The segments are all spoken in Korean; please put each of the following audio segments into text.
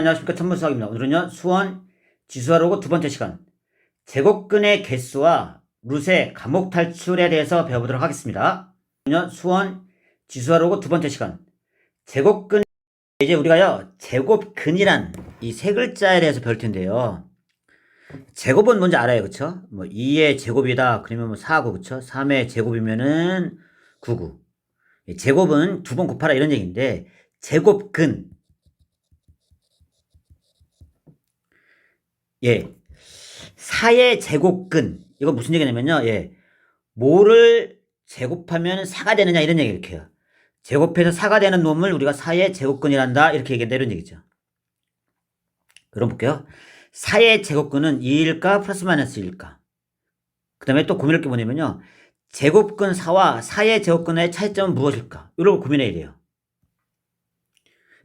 안녕하십니까. 천문수학입니다. 오늘은요, 수원 지수화로그 두 번째 시간, 제곱근의 개수와 루트의 감목 탈출에 대해서 배워보도록 하겠습니다. 오늘은요, 수원 지수화로그 두 번째 시간, 제곱근, 이제 우리가요, 제곱근이란 이 세 글자에 대해서 배울 텐데요. 제곱은 뭔지 알아요, 그쵸? 뭐 2의 제곱이다, 그러면 뭐 4고, 그쵸? 3의 제곱이면은 9고. 제곱은 두 번 곱하라 이런 얘기인데, 제곱근, 예. 4의 제곱근. 이거 무슨 얘기냐면요. 예. 뭐를 제곱하면 4가 되느냐 이런 얘기 이렇게 해요. 제곱해서 4가 되는 놈을 우리가 4의 제곱근이란다 이렇게 얘기한다 이런 얘기죠. 그럼 볼게요. 4의 제곱근은 2일까 플러스 마이너스 1일까? 그 다음에 또 고민할 게 뭐냐면요. 제곱근 4와 4의 제곱근의 차이점은 무엇일까? 이러고 고민해야 돼요.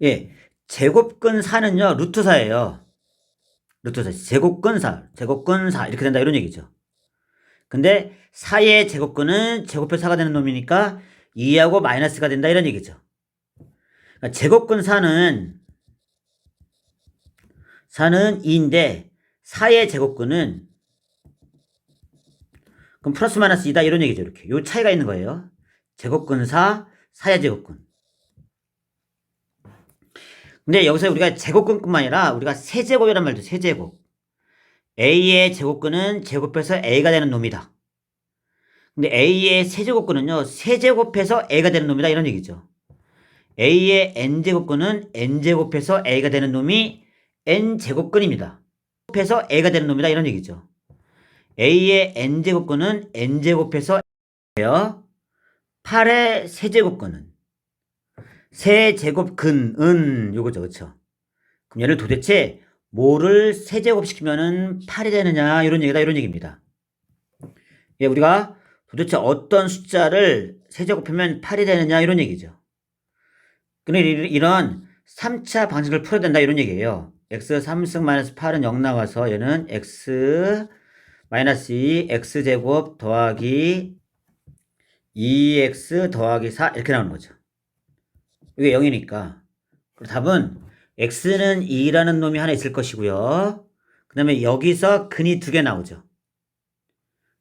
예. 제곱근 4는요. 루트 4예요. 루트 4. 제곱근 4 이렇게 된다 이런 얘기죠. 근데 4의 제곱근은 제곱해서 4가 되는 놈이니까 2하고 마이너스가 된다 이런 얘기죠. 그러니까 제곱근 4는 2인데 4의 제곱근은 그럼 플러스 마이너스 2다 이런 얘기죠. 이렇게 요 차이가 있는 거예요. 제곱근 4, 4의 제곱근. 근데 여기서 우리가 제곱근뿐만 아니라 우리가 세제곱이란 말도 세제곱. A의 제곱근은 제곱해서 A가 되는 놈이다. 근데 A의 세제곱근은요, 세제곱해서 A가 되는 놈이다 이런 얘기죠. A의 n제곱근은 n제곱해서 A가 되는 놈이 n제곱근입니다. 제곱해서 A가 되는 놈이다 이런 얘기죠. A의 n제곱근은 n제곱해서 A예요. 8의 세제곱근은 세제곱근은 요거죠. 그쵸? 그럼 얘를 도대체 뭐를 세제곱시키면은 8이 되느냐 이런 얘기다 이런 얘기입니다. 예, 우리가 도대체 어떤 숫자를 세제곱하면 8이 되느냐 이런 얘기죠. 근데 이런 3차 방식을 풀어야 된다 이런 얘기예요. x 3승 마이너스 8은 0 나와서 얘는 x 마이너스 2 x제곱 더하기 2x 더하기 4 이렇게 나오는 거죠. 이게 0이니까. 답은 x는 2라는 놈이 하나 있을 것이고요. 그 다음에 여기서 근이 두 개 나오죠.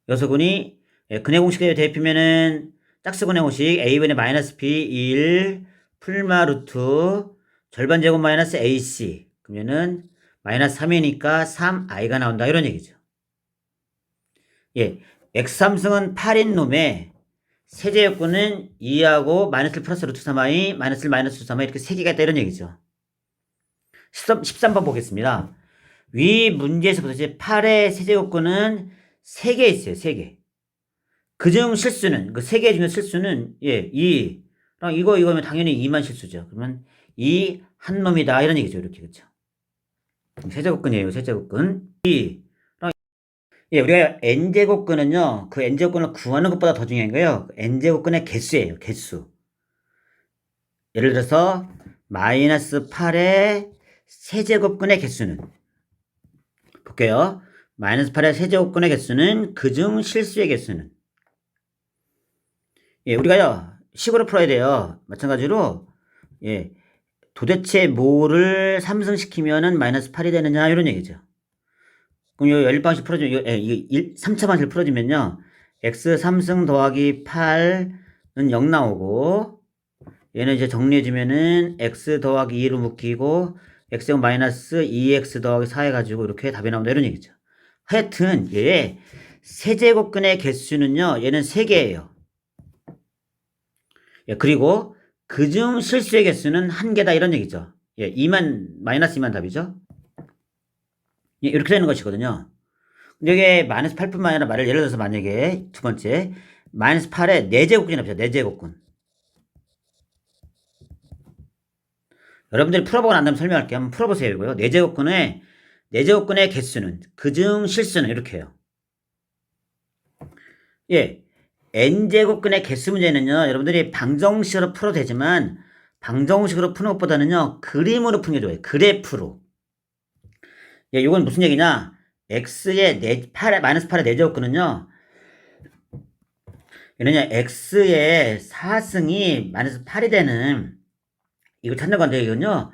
여서근이 근의 공식에 대입하면은 짝수근의 공식 a분의 마이너스 b 1 풀마 루트 절반 제곱 마이너스 ac 그러면은 마이너스 3이니까 3i가 나온다 이런 얘기죠. 예, x3승은 8인 놈의 세제곱근은 2하고 마이너스 1 플러스 루트 3i 마이너스 1 마이너스 3i 이렇게 세 개가 있다 이런 얘기죠. 13번 보겠습니다. 위 문제에서 보듯이 8의 세제곱근은 3개 있어요. 3개. 그중 실수는 그 3개 중에 실수는 예, 2랑 이거면 당연히 2만 실수죠. 그러면 2 한 놈이다 이런 얘기죠. 이렇게 그렇죠. 세제곱근이에요. 세제곱근. 2랑 예, 우리가 n제곱근은요. 그 n제곱근을 구하는 것보다 더 중요한 거예요. n제곱근의 개수예요. 개수. 예를 들어서 마이너스 8의 세제곱근의 개수는 볼게요. 마이너스 8의 세제곱근의 개수는 그중 실수의 개수는 예, 우리가요 식으로 풀어야 돼요. 마찬가지로 예, 도대체 뭐를 3승시키면은 마이너스 8이 되느냐 이런 얘기죠. 그럼 요 연립방식 풀어주면 이 3차 방식을 풀어주면요 x 3승 더하기 8은 0 나오고 얘는 이제 정리해주면은 x 더하기 2로 묶이고 x제곱 마이너스 2x 더하기 4 해가지고 이렇게 답이 나온다 이런 얘기죠. 하여튼 얘의 세제곱근의 개수는요 얘는 3개예요. 예, 그리고 그중 실수의 개수는 1개다 이런 얘기죠. 예, 2만 마이너스 2만 답이죠. 예, 이렇게 되는 것이거든요. 근데 이게 마이너스 8뿐만 아니라 말을 예를 들어서 만약에 두 번째 마이너스 8에 4제곱근이 납시다. 4제곱근. 여러분들이 풀어보고 난 다음에 설명할게요. 한번 풀어보세요. 이거요. 4제곱근의 개수는 그중 실수는 이렇게 해요. 예, n제곱근의 개수 문제는요. 여러분들이 방정식으로 풀어도 되지만 방정식으로 푸는 것보다는요. 그림으로 푸는 게 좋아요. 그래프로. 예, 이건 무슨 얘기냐? x의 마이너스 8의 4제곱근은요. 얘는요. x의 4승이 마이너스 8이 되는 이걸 찾는 건데 이건요.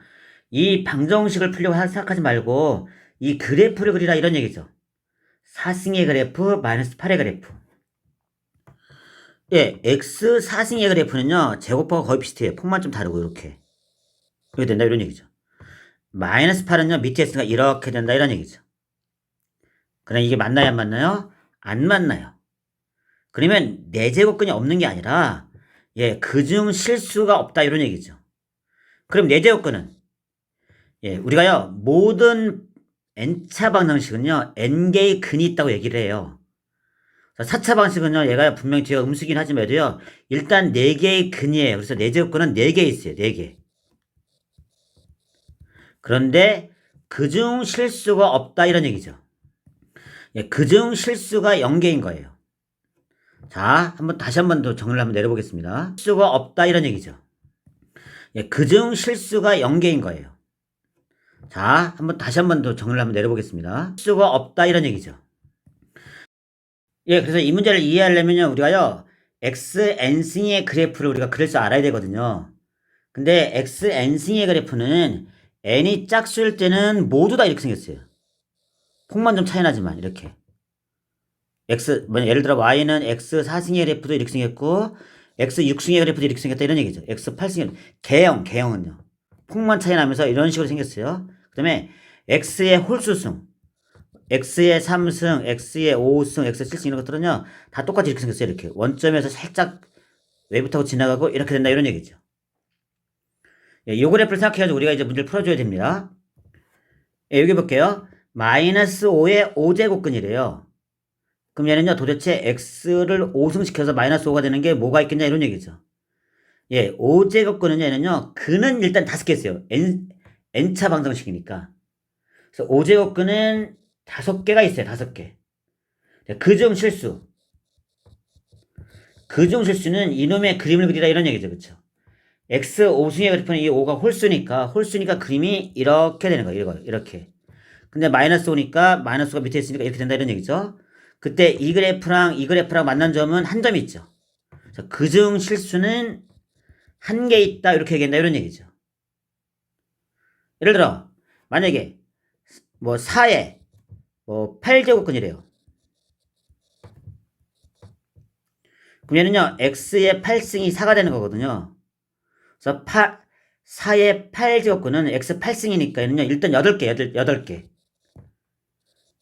이 방정식을 풀려고 생각하지 말고 이 그래프를 그리라 이런 얘기죠. 4승의 그래프 마이너스 8의 그래프. 예, x 4승의 그래프는요. 제곱하고 거의 비슷해요. 폭만 좀 다르고 이렇게. 이렇게 된다 이런 얘기죠. 마이너스 8은요. 밑에 있으니까 이렇게 된다 이런 얘기죠. 그럼 이게 맞나요 안 맞나요? 안 맞나요. 그러면 4제곱근이 없는 게 아니라 예, 그중 실수가 없다 이런 얘기죠. 그럼 4제곱근은 예, 우리가요. 모든 n차 방정식은요. n개의 근이 있다고 얘기를 해요. 4차 방식은요. 얘가 분명히 뒤에 음수긴 하지만요. 일단 4개의 근이에요. 그래서 4제곱근은 4개 있어요. 4개. 그런데 그중 실수가 없다 이런 얘기죠. 예, 그중 실수가 0개인 거예요. 자, 다시 한번 더 정리를 한번 내려보겠습니다. 실수가 없다 이런 얘기죠. 예, 그중 실수가 0개인 거예요. 자, 다시 한번 더 정리를 한번 내려보겠습니다. 실수가 없다 이런 얘기죠. 예, 그래서 이 문제를 이해하려면요, 우리가요, xn승의 그래프를 우리가 그릴 줄 알아야 되거든요. 근데 xn승의 그래프는 n이 짝수일 때는 모두 다 이렇게 생겼어요. 폭만 좀 차이 나지만, 이렇게. 예를 들어 y는 x 4승의 그래프도 이렇게 생겼고, x 6승의 그래프도 이렇게 생겼다, 이런 얘기죠. x 8승의, 개형은요. 폭만 차이 나면서 이런 식으로 생겼어요. 그 다음에 x의 홀수승, x의 3승, x의 5승, x의 7승 이런 것들은요. 다 똑같이 이렇게 생겼어요. 이렇게. 원점에서 살짝 외부타고 지나가고 이렇게 된다 이런 얘기죠. 예, 이 그래프를 생각해가지고 우리가 이제 문제를 풀어줘야 됩니다. 예, 여기 볼게요. 마이너스 5의 5제곱근이래요. 그럼 얘는요. 도대체 x를 5승시켜서 마이너스 5가 되는 게 뭐가 있겠냐 이런 얘기죠. 예, 5제곱근은 얘는요. 근은 일단 5개 있어요. n차 방정식이니까. 그래서 5제곱근은 5개가 있어요. 5개. 그중 실수. 그중 실수는 이놈의 그림을 그리라 이런 얘기죠. 그쵸? x 5승의 그래프는 이 5가 홀수니까 그림이 이렇게 되는 거예요. 이렇게. 근데 마이너스 5니까 마이너스가 밑에 있으니까 이렇게 된다 이런 얘기죠. 그때 이 그래프랑 이 그래프랑 만난 점은 한 점이 있죠. 그중 실수는 한 개 있다 이렇게 얘기한다 이런 얘기죠. 예를 들어 만약에 뭐 4에 뭐 8제곱근이래요. 그럼 얘는요 x의 8승이 4가 되는 거거든요. 그래서 4의 8제곱근은 x 8승이니까 얘는요 일단 8개.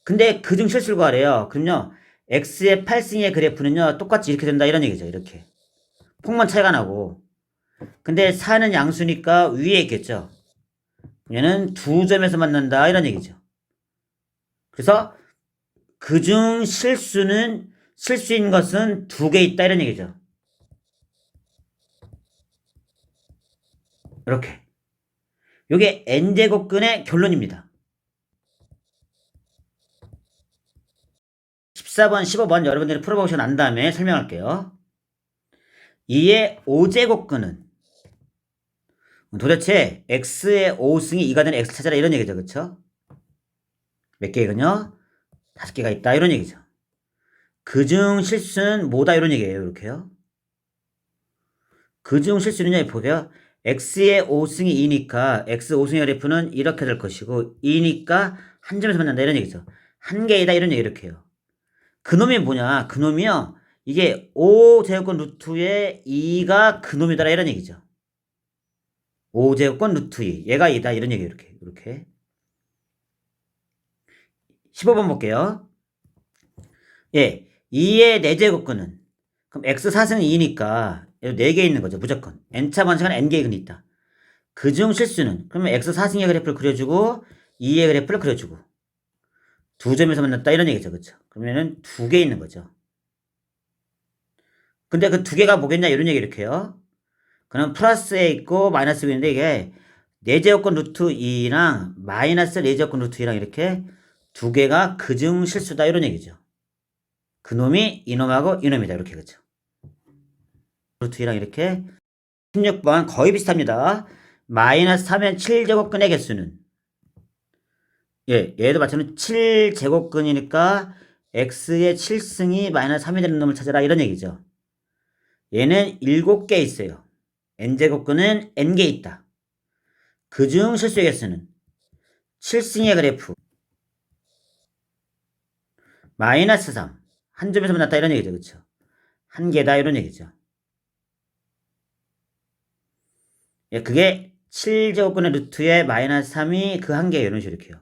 근데 그중 실수를 구하래요. 그럼요 x의 8승의 그래프는요 똑같이 이렇게 된다 이런 얘기죠. 이렇게 폭만 차이가 나고 근데 4는 양수니까 위에 있겠죠. 얘는 두 점에서 만난다 이런 얘기죠. 그래서 그중 실수인 것은 2개 있다 이런 얘기죠. 이렇게 이게 n제곱근의 결론입니다. 14번, 15번 여러분들이 풀어보시고 난 다음에 설명할게요. 2의 5제곱근은 도대체 x의 5승이 2가 되는 x 찾아라 이런 얘기죠. 그쵸? 몇 개거든요? 5개가 있다 이런 얘기죠. 그중 실수는 뭐다 이런 얘기예요. 이렇게요. 그중 실수는요. 보세요. x의 5승이 2니까 x 5승의 그래프는 이렇게 될 것이고 2니까 한 점에서 만난다 이런 얘기죠. 한 개이다 이런 얘기 이렇게 해요. 그놈이 뭐냐? 그놈이요. 이게 5제곱권 루트의 2가 그놈이다 이런 얘기죠. 5제곱권 루트 2. 얘가 2다 이런 얘기 이렇게. 15번 볼게요. 예. 2의 4제곱근은 그럼 x 4승은 2니까 4개 있는 거죠. 무조건. n차 방식은 n개의 근이 있다. 그중 실수는 그러면 x 4승의 그래프를 그려주고 2의 그래프를 그려주고 두 점에서 만났다 이런 얘기죠. 그렇죠? 그러면은 2개 있는 거죠. 근데 그 2개가 뭐겠냐 이런 얘기 이렇게 해요. 그럼 플러스에 있고 마이너스 있는데 이게 4제곱권 루트 2랑 마이너스 4제곱권 루트 2랑 이렇게 2개가 그중 실수다 이런 얘기죠. 그놈이 이놈하고 이놈이다 이렇게 그죠. 루트 2랑 이렇게 16번 거의 비슷합니다. 마이너스 3면 7제곱근의 개수는 예, 얘도 마찬가지로 7제곱근이니까 x의 7승이 마이너스 3이 되는 놈을 찾아라 이런 얘기죠. 얘는 7개 있어요. n제곱근은 n개 있다. 그중 실수의 개수는 7승의 그래프 마이너스 3. 한 점에서 만났다 이런 얘기죠. 그쵸? 한 개다 이런 얘기죠. 예, 그게 7제곱분의 루트의 마이너스 3이 그 한 개예요. 이런 식으로 이렇게요.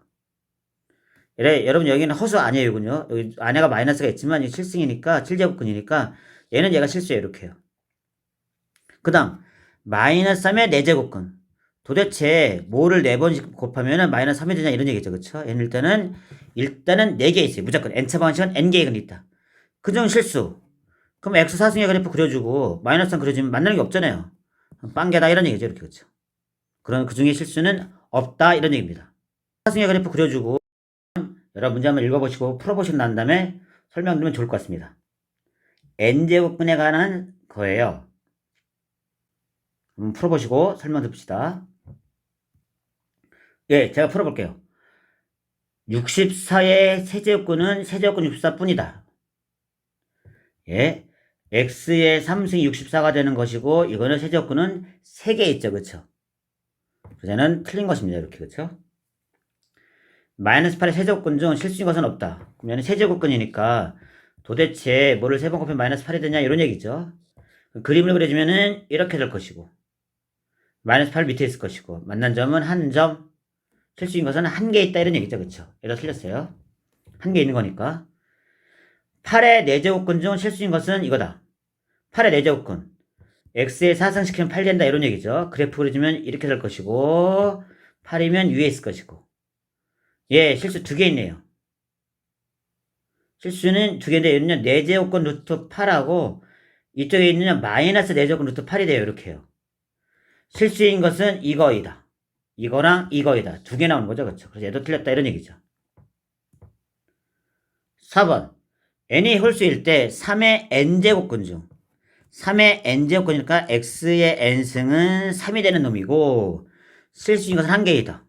여러분 여기는 허수 아니에요. 이군요. 여기 안에가 마이너스가 있지만 이 7승이니까 7제곱근이니까 얘는 얘가 실수예요. 이렇게요. 그 다음 마이너스 3의 4제곱근. 도대체 뭐를 4번씩 곱하면 마이너스 3이 되냐 이런 얘기죠. 그쵸? 얘는 일단은 4개 있어요. 무조건 n차 방식은 n개의 근이 있다. 그중 실수. 그럼 x 4승의 그래프 그려주고 마이너스 3 그려주면 만나는 게 없잖아요. 빵개다 이런 얘기죠. 이렇게 그쵸? 그런 그중에 실수는 없다 이런 얘기입니다. 4승의 그래프 그려주고 여러 문제 한번 읽어보시고 풀어보시고 난 다음에 설명드리면 좋을 것 같습니다. n제곱분에 관한 거예요. 한번 풀어보시고 설명 듭시다. 예, 제가 풀어볼게요. 64의 세제곱근은 세제곱근 64뿐이다. 예, x의 3승이 64가 되는 것이고 이거는 세제곱근은 3개 있죠. 그쵸? 그래서는 틀린 것입니다. 이렇게 그쵸? 마이너스 8의 세제곱근 중 실수인 것은 없다. 그럼 얘는 세제곱근이니까 도대체 뭐를 3번 곱하면 마이너스 8이 되냐 이런 얘기죠. 그림을 그려주면은 이렇게 될 것이고 마이너스 8 밑에 있을 것이고 만난 점은 한 점, 실수인 것은 한 개 있다 이런 얘기죠. 그쵸? 얘가 틀렸어요. 한 개 있는 거니까 8의 4제곱근 중 실수인 것은 이거다. 8의 4제곱근 x에 4승시키면 8 된다 이런 얘기죠. 그래프 그려주면 이렇게 될 것이고 8이면 위에 있을 것이고 예, 실수 2개 있네요. 실수는 2개인데 얘는요 4제곱근 루트 8하고 이쪽에 있는 마이너스 4제곱근 루트 8이 돼요. 이렇게요. 실수인 것은 이거이다. 이거랑 이거이다. 2개 나오는 거죠. 그렇죠? 그래서 얘도 틀렸다 이런 얘기죠. 4번 n이 홀수일 때 3의 n제곱근 중 3의 n제곱근이니까 x의 n승은 3이 되는 놈이고 실수인 것은 한 개이다.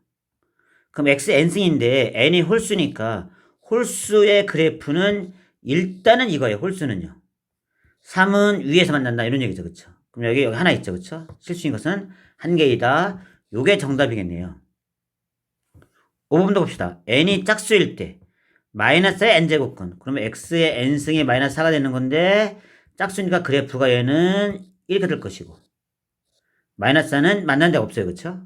그럼 x n승인데 n이 홀수니까 홀수의 그래프는 일단은 이거예요. 홀수는요. 3은 위에서 만난다 이런 얘기죠. 그쵸? 그럼 여기 하나 있죠. 그쵸? 실수인 것은 한 개이다. 요게 정답이겠네요. 5번도 봅시다. n이 짝수일 때 마이너스의 n제곱근 그러면 x의 n승이 마이너스 4가 되는 건데 짝수니까 그래프가 얘는 이렇게 될 것이고 마이너스 4는 만난 데가 없어요. 그쵸?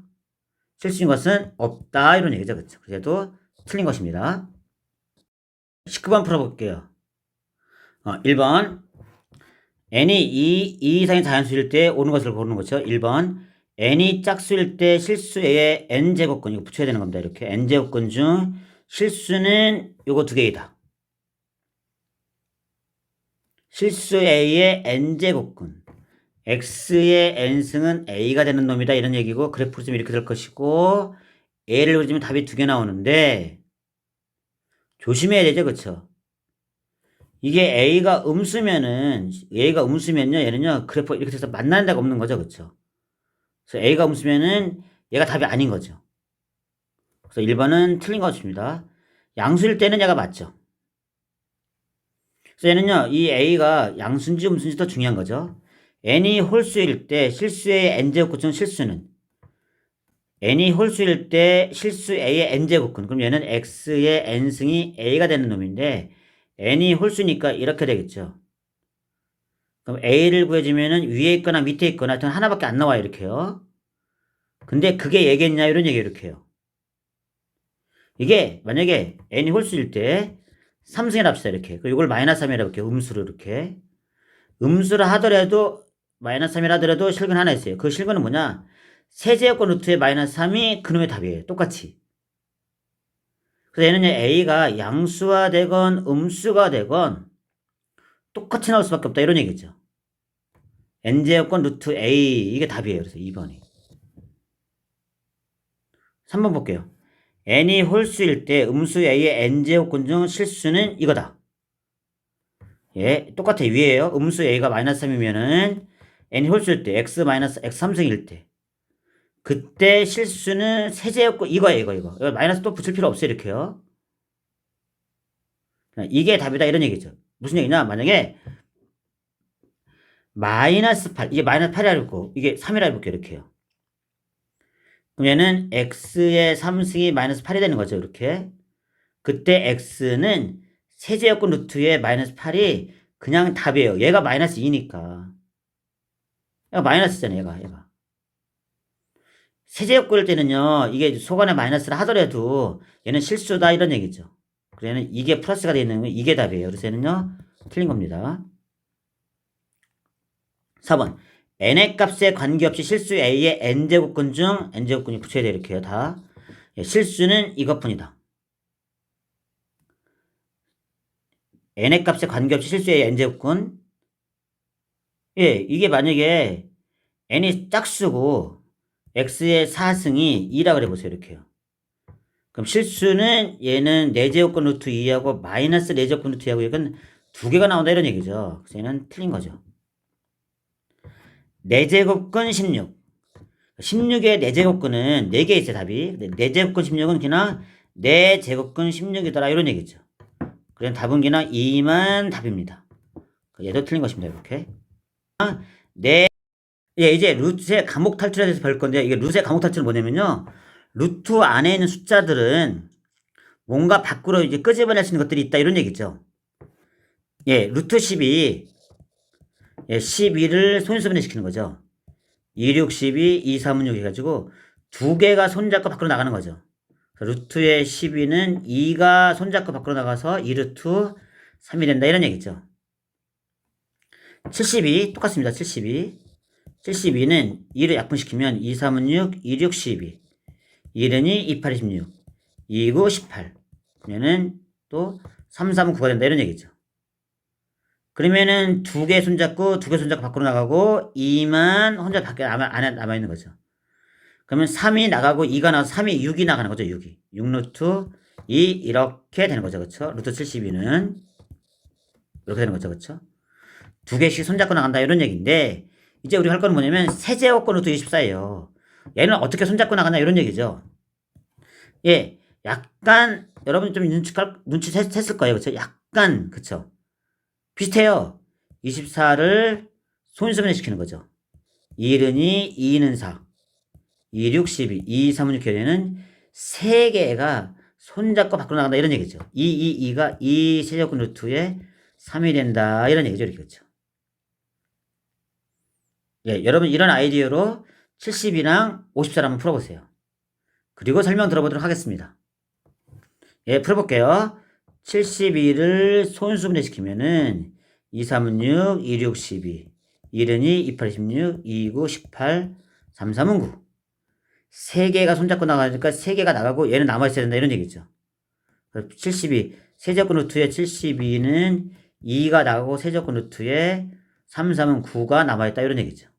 실수인 것은 없다 이런 얘기죠. 그쵸? 그래도 틀린 것입니다. 19번 풀어볼게요. 1번 n이 2 이상의 자연수일 때 오는 것을 고르는 거죠. 1번 n이 짝수일 때 실수 a의 n제곱근 이거 붙여야 되는 겁니다. 이렇게 n제곱근 중 실수는 요거 2개이다. 실수 a의 n제곱근 x의 n승은 a가 되는 놈이다 이런 얘기고 그래프로 좀 이렇게 될 것이고 a를 그려주면 답이 2개 나오는데 조심해야 되죠. 그쵸? 이게 a가 음수면요 얘는요 그래프 이렇게 돼서 만나는 데가 없는 거죠. 그쵸? 그래서 a가 음수면은 얘가 답이 아닌 거죠. 그래서 1번은 틀린 것입니다. 양수일 때는 얘가 맞죠. 그래서 얘는요 이 a가 양수인지 음수인지 더 중요한 거죠. n이 홀수일 때 실수의 n제곱근 실수는 n이 홀수일 때 실수 a의 n제곱근 그럼 얘는 x의 n승이 a가 되는 놈인데 n이 홀수니까 이렇게 되겠죠. 그럼 a를 구해주면은 위에 있거나 밑에 있거나 하여튼 하나밖에 안 나와요. 이렇게요. 근데 그게 얘겠냐 이런 얘기 이렇게 해요. 이게 만약에 n이 홀수일 때 3승이라 합시다. 이렇게. 그리고 이걸 마이너스 3이라 볼게요. 음수로 이렇게. 음수를 하더라도 마이너스 3이라 하더라도 실근 하나 있어요. 그 실근은 뭐냐? 세제곱권 루트의 마이너스 3이 그놈의 답이에요. 똑같이. 그래서 얘는 a가 양수가 되건 음수가 되건 똑같이 나올 수밖에 없다. 이런 얘기죠. n제곱권 루트 a 이게 답이에요. 그래서 2번이. 3번 볼게요. n이 홀수일 때 음수 a의 n제곱권 중 실수는 이거다. 예, 똑같아. 위에요. 음수 a가 마이너스 3이면은 n이 홀수일 때 x 마이너스 x 3승일 때 그때 실수는 세제곱권 이거예요. 이거 마이너스 또 붙일 필요 없어요. 이렇게요. 이게 답이다. 이런 얘기죠. 무슨 얘기냐? 만약에 마이너스 8 이게 마이너스 8이라 해볼고 이게 3이라 해볼게요. 이렇게요. 그러면은 x의 3승이 마이너스 8이 되는 거죠. 이렇게. 그때 x는 세제곱근 루트의 마이너스 8이 그냥 답이에요. 얘가 마이너스 2니까. 얘가 마이너스잖아요. 얘가. 세제곱근일 때는요. 이게 소관에 마이너스를 하더라도 얘는 실수다 이런 얘기죠. 그래서 얘는 이게 플러스가 되어 있는 거 이게 답이에요. 그래서 얘는요. 틀린 겁니다. 4번. n의 값에 관계없이 실수 a의 n제곱근 중 n제곱근이 붙여야 돼 이렇게요. 다. 예, 실수는 이것뿐이다. n의 값에 관계없이 실수 a의 n제곱근. 예, 이게 만약에 n이 짝수고 x의 4승이 2라 그래 보세요. 이렇게요. 그럼 실수는 얘는 4제곱근 루트 2하고 마이너스 4제곱근 루트 2하고 이건 두 개가 나온다 이런 얘기죠. 그래서 얘는 틀린 거죠. 4제곱근 16. 16의 4제곱근은 4개 있어요, 답이. 4제곱근 16은 그냥 4제곱근 16이더라 이런 얘기죠. 그래서 답은 그냥 2만 답입니다. 얘도 틀린 것입니다. 이렇게. 예, 이제 루트의 감목 탈출에 대해서 볼 건데요. 이게 루트의 감목 탈출은 뭐냐면요. 루트 안에 있는 숫자들은 뭔가 밖으로 이제 끄집어낼 수 있는 것들이 있다 이런 얘기죠. 예, 루트 12, 예, 12를 손수분해 시키는 거죠. 2, 6, 12, 2, 3, 6 해가지고 두 개가 손잡고 밖으로 나가는 거죠. 루트의 12는 2가 손잡고 밖으로 나가서 2루트 3이 된다 이런 얘기죠. 72 똑같습니다. 72. 72는 2를 약분시키면 2, 3은 6, 2, 6, 12. 1은 2, 2, 8, 16. 2, 9, 18. 그러면은 또 3, 3은 9가 된다 이런 얘기죠. 그러면은 두 개 손잡고 밖으로 나가고 2만 혼자 밖에 안에 남아있는 거죠. 그러면 3이 나가고 2가 나와서 3이 6이 나가는 거죠. 6이. 6루트 2 이렇게 되는 거죠. 그렇죠? 루트 72는 이렇게 되는 거죠. 그렇죠? 두 개씩 손잡고 나간다 이런 얘기인데 이제 우리 할 거는 뭐냐면 세제곱근 루트 24예요. 얘는 어떻게 손잡고 나가나 이런 얘기죠. 예, 약간 여러분 좀 눈치챘을 거예요. 그렇죠? 약간 그렇죠? 비슷해요. 24를 손수분해 시키는 거죠. 1은 2, 2는 4. 2, 6, 12, 2, 3은 6 되는 세 개가 손잡고 밖으로 나간다 이런 얘기죠. 2, 2, 2가 2 세제곱근 루트에 3이 된다 이런 얘기죠. 이렇게 그렇죠. 예, 여러분 이런 아이디어로 70이랑 54를 한번 풀어보세요. 그리고 설명 들어보도록 하겠습니다. 예, 풀어볼게요. 72를 손수분해 시키면은 2, 3은 6, 2, 6, 12. 1은 2, 2, 8, 16, 2, 9, 18, 3, 3은 9. 세 개가 손잡고 나가니까 세 개가 나가고 얘는 남아있어야 된다 이런 얘기죠. 72, 세제곱근 루트에 72는 2가 나가고 세제곱근 루트에 3, 3은 9가 남아있다 이런 얘기죠.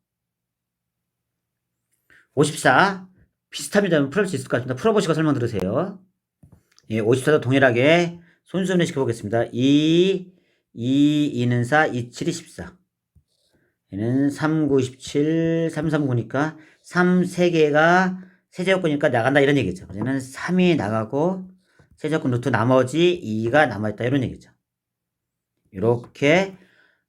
54, 비슷합니다. 풀을 수 있을 것 같습니다. 풀어보시고 설명 들으세요. 예, 54도 동일하게 손수분해 시켜보겠습니다. 2, 2는 4, 2, 7이 14. 얘는 3, 9, 17, 3, 3, 9니까 3, 3개가 세제곱근이니까 나간다 이런 얘기죠. 얘는 3이 나가고 세제곱근 루트 나머지 2가 남아있다 이런 얘기죠. 이렇게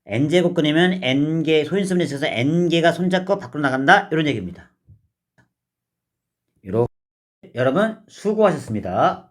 n제곱근이면 n개 소인수분해 있어서 n개가 손잡고 밖으로 나간다 이런 얘기입니다. 이렇게 여러분 수고하셨습니다.